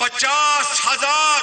50,000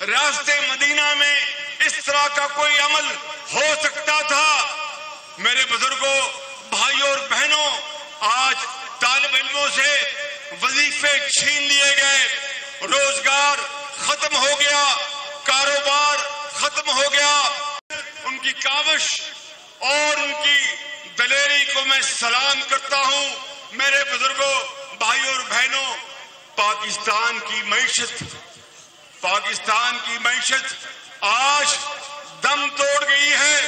راستے مدینہ میں اس طرح کا کوئی عمل ہو سکتا تھا؟ میرے بزرگوں، بھائیوں اور بہنوں، آج طالب علموں سے وظیفے چھین لیے گئے، روزگار ختم ہو گیا، کاروبار ختم ہو گیا۔ ان کی کاوش اور ان کی دلیری کو میں سلام کرتا ہوں۔ میرے بزرگوں، بھائیوں اور بہنوں، پاکستان کی معیشت آج دم توڑ گئی ہے۔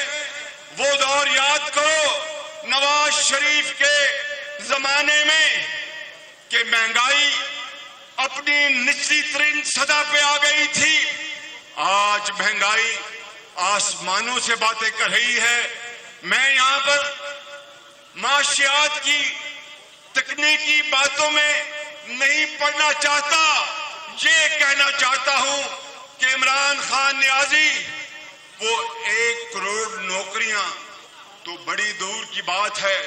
وہ دور یاد کرو نواز شریف کے زمانے میں کہ مہنگائی اپنی نچلی ترین سطح پہ آ گئی تھی۔ آج مہنگائی آسمانوں سے باتیں کر رہی ہے۔ میں یہاں پر معاشیات کی تکنیکی باتوں میں نہیں پڑھنا چاہتا، یہ کہنا چاہتا ہوں کہ عمران خان نیازی، وہ 1 کروڑ نوکریاں تو بڑی دور کی بات ہے،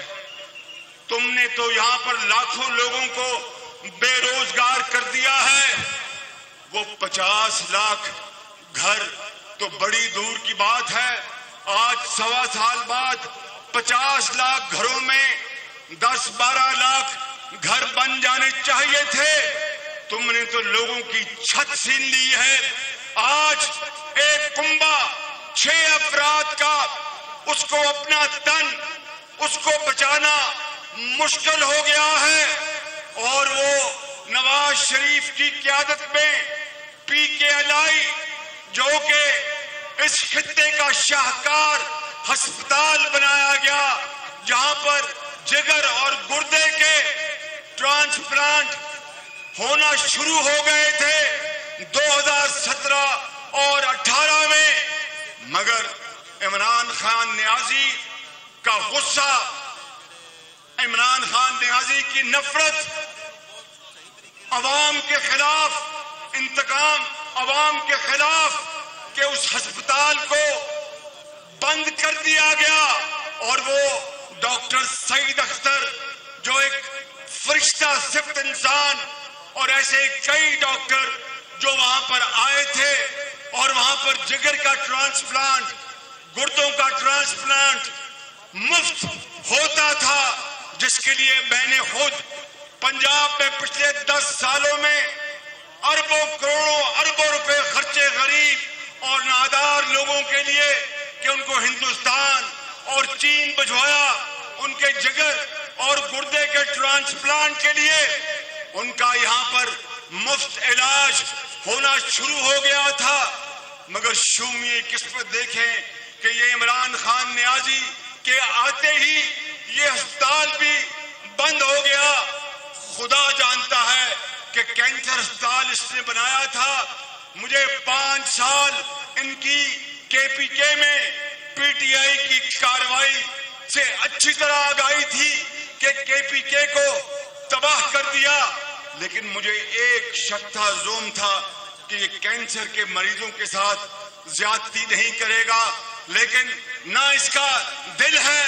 تم نے تو یہاں پر لاکھوں لوگوں کو بے روزگار کر دیا ہے۔ وہ 50 لاکھ گھر تو بڑی دور کی بات ہے، آج 1.25 سال بعد 50 لاکھ گھروں میں 10-12 لاکھ گھر بن جانے چاہیے تھے، تم نے تو لوگوں کی چھت چھین لی ہے۔ آج ایک کنبہ 6 افراد کا، اس کو اپنا تن، اس کو بچانا مشکل ہو گیا ہے، اور وہ نواز شریف کی قیادت میں PKLI جو کہ اس خطے کا شاہکار ہسپتال بنایا گیا، جہاں پر جگر اور گردے کے ٹرانسپلانٹ ہونا شروع ہو گئے تھے 2017 اور 18 میں، مگر عمران خان نیازی کا غصہ، عمران خان نیازی کی نفرت، عوام کے خلاف انتقام، عوام کے خلاف، کہ اس ہسپتال کو بند کر دیا گیا، اور وہ ڈاکٹر سعید اختر جو ایک فرشتہ صفت انسان، اور ایسے کئی ڈاکٹر جو وہاں پر آئے تھے، اور وہاں پر جگر کا ٹرانسپلانٹ، گردوں کا ٹرانسپلانٹ مفت ہوتا تھا، جس کے لیے میں نے خود پنجاب میں پچھلے 10 سالوں میں اربوں کروڑوں اربوں روپے خرچے غریب اور نادار لوگوں کے لیے کہ ان کو ہندوستان اور چین بھجوایا، ان کے جگر اور گردے کے ٹرانسپلانٹ کے لیے ان کا یہاں پر مفت علاج ہونا شروع ہو گیا تھا، مگر شومیہ قسمت دیکھیں کہ یہ عمران خان نیازی کے آتے ہی یہ ہسپتال بھی بند ہو گیا۔ خدا جانتا ہے کہ کینسر ہسپتال اس نے بنایا تھا۔ مجھے 5 سال ان کی KPK میں PTI کی کارروائی سے اچھی طرح آگاہی تھی کہ KPK کو تباہ کر دیا، لیکن مجھے ایک شک تھا، زوم تھا کہ یہ کینسر کے مریضوں کے ساتھ زیادتی نہیں کرے گا، لیکن نہ اس کا دل ہے،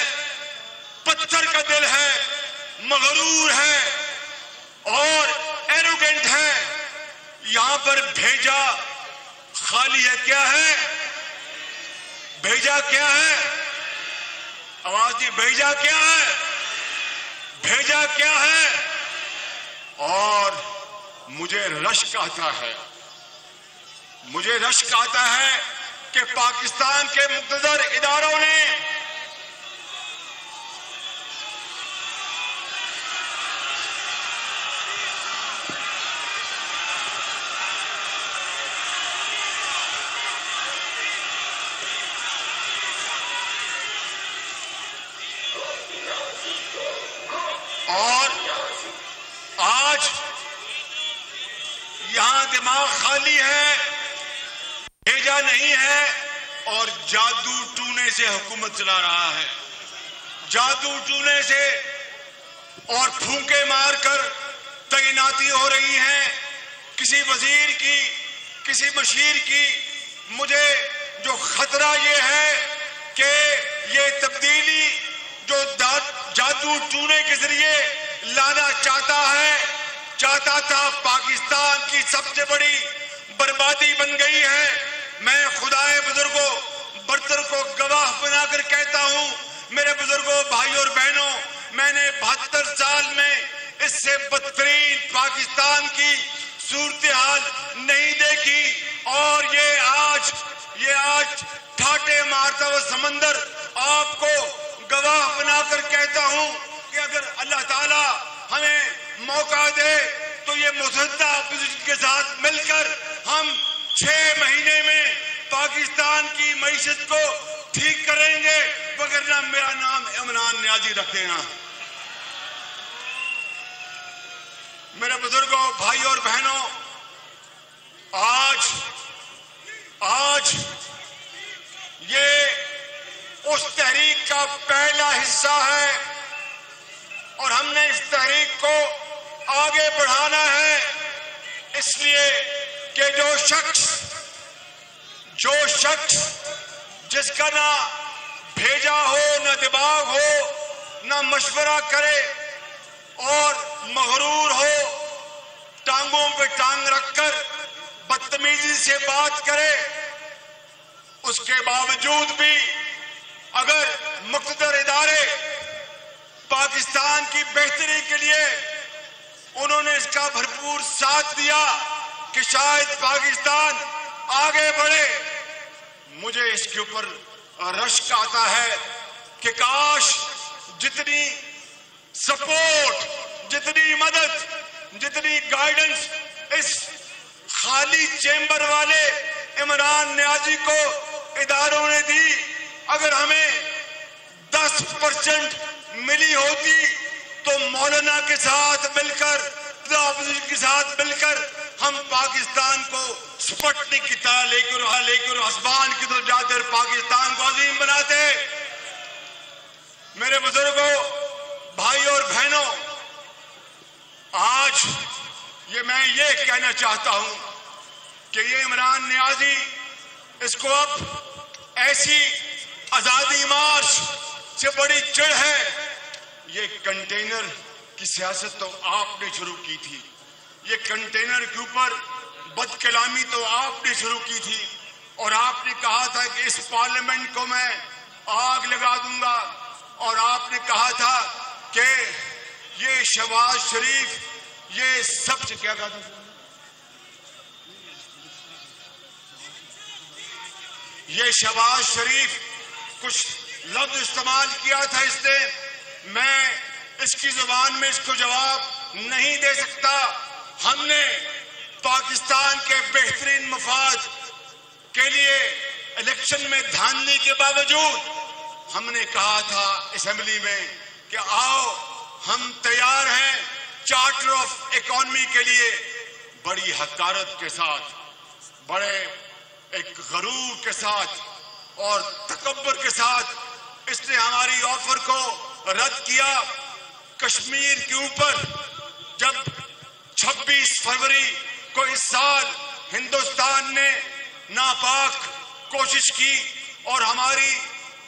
پتھر کا دل ہے، مغرور ہے اور ایروگنٹ ہے۔ یہاں پر بھیجا خالی ہے، کیا ہے؟ بھیجا کیا ہے؟ آواز دی، بھیجا کیا ہے؟ بھیجا کیا ہے؟ اور مجھے رشک آتا ہے، مجھے رشک آتا ہے کہ پاکستان کے مقتدر اداروں نے اور آج یہاں دماغ خالی ہے، بھیجا نہیں ہے، اور جادو ٹونے سے حکومت چلا رہا ہے، جادو ٹونے سے اور پھونکے مار کر تعیناتی ہو رہی ہیں کسی وزیر کی، کسی مشیر کی۔ مجھے جو خطرہ یہ ہے کہ یہ تبدیلی جو جادو ٹونے کے ذریعے لانا چاہتا تھا، پاکستان کی سب سے بڑی بربادی بن گئی ہے۔ بزرگوں برتر کو گواہ بنا کر کہتا ہوں، میرے بزرگوں، بھائیوں اور بہنوں، میں نے 72 سال میں اس سے بدترین پاکستان کی صورتحال نہیں دیکھی، اور یہ آج ٹھاٹے مارتا ہوا سمندر آپ کو گواہ بنا کر کہتا ہوں کہ اگر اللہ تعالی ہمیں موقع دے تو یہ متحدہ اپوزیشن کے ساتھ مل کر ہم 6 مہینے میں پاکستان کی معیشت کو ٹھیک کریں گے، وگرنہ میرا نام عمران نیازی رکھ دینا۔ میرے بزرگوں، بھائیوں اور بہنوں، آج یہ اس تحریک کا پہلا حصہ ہے، اور ہم نے اس تحریک کو آگے بڑھانا ہے، اس لیے کہ جو شخص جس کا نہ بھیجا ہو، نہ دماغ ہو، نہ مشورہ کرے، اور مغرور ہو، ٹانگوں پہ ٹانگ رکھ کر بدتمیزی سے بات کرے، اس کے باوجود بھی اگر مقتدر ادارے پاکستان کی بہتری کے لیے انہوں نے اس کا بھرپور ساتھ دیا کہ شاید پاکستان آگے بڑھے، مجھے اس کے اوپر رشک آتا ہے کہ کاش جتنی سپورٹ، جتنی مدد، جتنی گائیڈنس اس خالی چیمبر والے عمران نیازی کو اداروں نے دی، اگر ہمیں 10% ملی ہوتی تو مولانا کے ساتھ مل کر، اپوزیشن کے ساتھ مل کر ہم پاکستان کو سپٹنک کی طرح لے کر آسمان کی طرف جاتے اور پاکستان کو عظیم بناتے۔ میرے بزرگوں، بھائیوں اور بہنوں، آج میں یہ کہنا چاہتا ہوں کہ یہ عمران نیازی، اس کو اب ایسی آزادی مارچ سے بڑی چڑ ہے۔ یہ کنٹینر کی سیاست تو آپ نے شروع کی تھی، یہ کنٹینر کے اوپر بد کلامی تو آپ نے شروع کی تھی، اور آپ نے کہا تھا کہ اس پارلیمنٹ کو میں آگ لگا دوں گا، اور آپ نے کہا تھا کہ یہ شہباز شریف، یہ سب سے کیا کہا تھا، یہ شہباز شریف کچھ لفظ استعمال کیا تھا اس نے، میں اس کی زبان میں اس کو جواب نہیں دے سکتا۔ ہم نے پاکستان کے بہترین مفاد کے لیے الیکشن میں دھاندلی کے باوجود ہم نے کہا تھا اسمبلی میں کہ آؤ ہم تیار ہیں چارٹر آف اکانومی کے لیے۔ بڑی حقارت کے ساتھ، بڑے ایک غرور کے ساتھ اور تکبر کے ساتھ اس نے ہماری آفر کو رد کیا۔ کشمیر کے اوپر جب 26 فروری کو اس سال ہندوستان نے ناپاک کوشش کی اور ہماری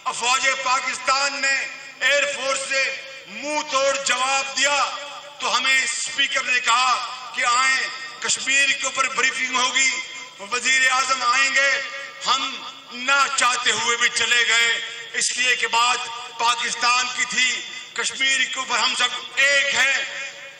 افواج پاکستان نے ایئر فورس سے منہ توڑ جواب دیا، تو ہمیں اسپیکر نے کہا کہ آئیں کشمیر کے اوپر بریفنگ ہوگی، وزیر اعظم آئیں گے۔ ہم نہ چاہتے ہوئے بھی چلے گئے، اس لیے کہ بات پاکستان کی تھی، کشمیر کے اوپر ہم سب ایک ہیں۔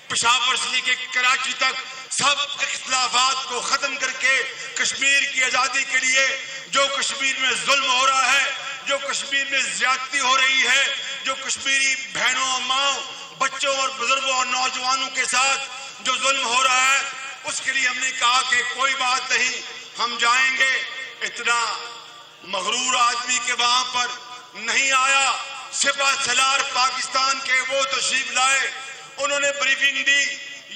پشاور سے لے کے کراچی تک سب اختلافات کو ختم کر کے کشمیر کی آزادی کے لیے، جو کشمیر میں ظلم ہو رہا ہے، جو کشمیر میں زیادتی ہو رہی ہے، جو کشمیری بہنوں، ماؤں، بچوں اور بزرگوں اور نوجوانوں کے ساتھ جو ظلم ہو رہا ہے، اس کے لیے ہم نے کہا کہ کوئی بات نہیں، ہم جائیں گے۔ اتنا مغرور آدمی کے وہاں پر نہیں آیا، سپہ سالار پاکستان کے وہ تشریف لائے، انہوں نے بریفنگ دی،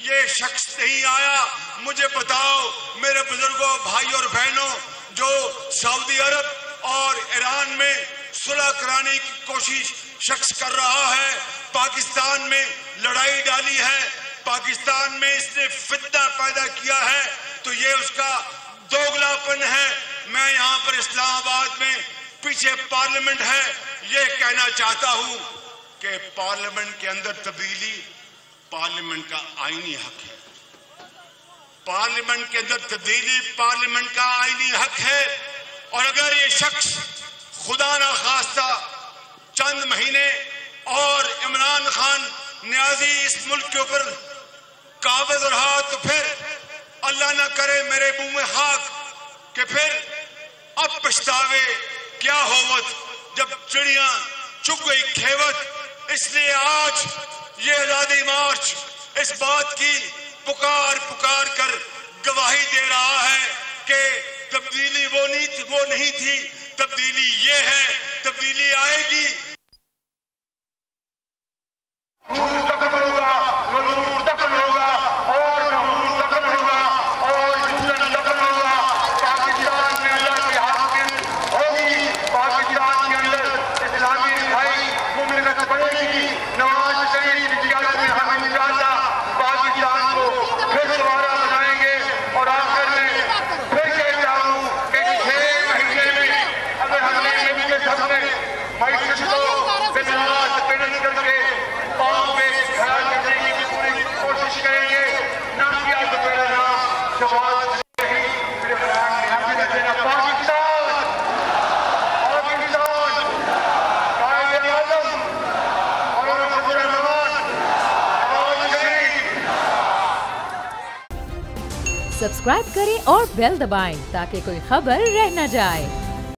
یہ شخص نہیں آیا۔ مجھے بتاؤ میرے بزرگوں، بھائیوں اور بہنوں، جو سعودی عرب اور ایران میں صلح کرانے کی کوشش شخص کر رہا ہے، پاکستان میں لڑائی ڈالی ہے، پاکستان میں اس نے فتنہ پیدا کیا ہے، تو یہ اس کا دوگلا پن ہے۔ میں یہاں پر اسلام آباد میں پیچھے پارلیمنٹ ہے، یہ کہنا چاہتا ہوں کہ پارلیمنٹ کے اندر تبدیلی پارلیمنٹ کا آئینی حق ہے، پارلیمنٹ کے اندر تبدیلی پارلیمنٹ کا آئینی حق ہے، اور اگر یہ شخص خدا نہ خواستہ چند مہینے اور عمران خان نیازی اس ملک کے اوپر قابض رہا تو پھر اللہ نہ کرے میرے منہ میں خاک کہ پھر اب پچھتاوے کیا ہوت جب چڑیاں چگ گئی کھیوت. اس لیے آج یہ آزادی مارچ اس بات کی پکار کر گواہی دے رہا ہے کہ تبدیلی وہ نہیں تھی، تبدیلی یہ ہے، تبدیلی آئے گی. سبسکرائب کریں اور بیل دبائیں تاکہ کوئی خبر رہ نہ جائے.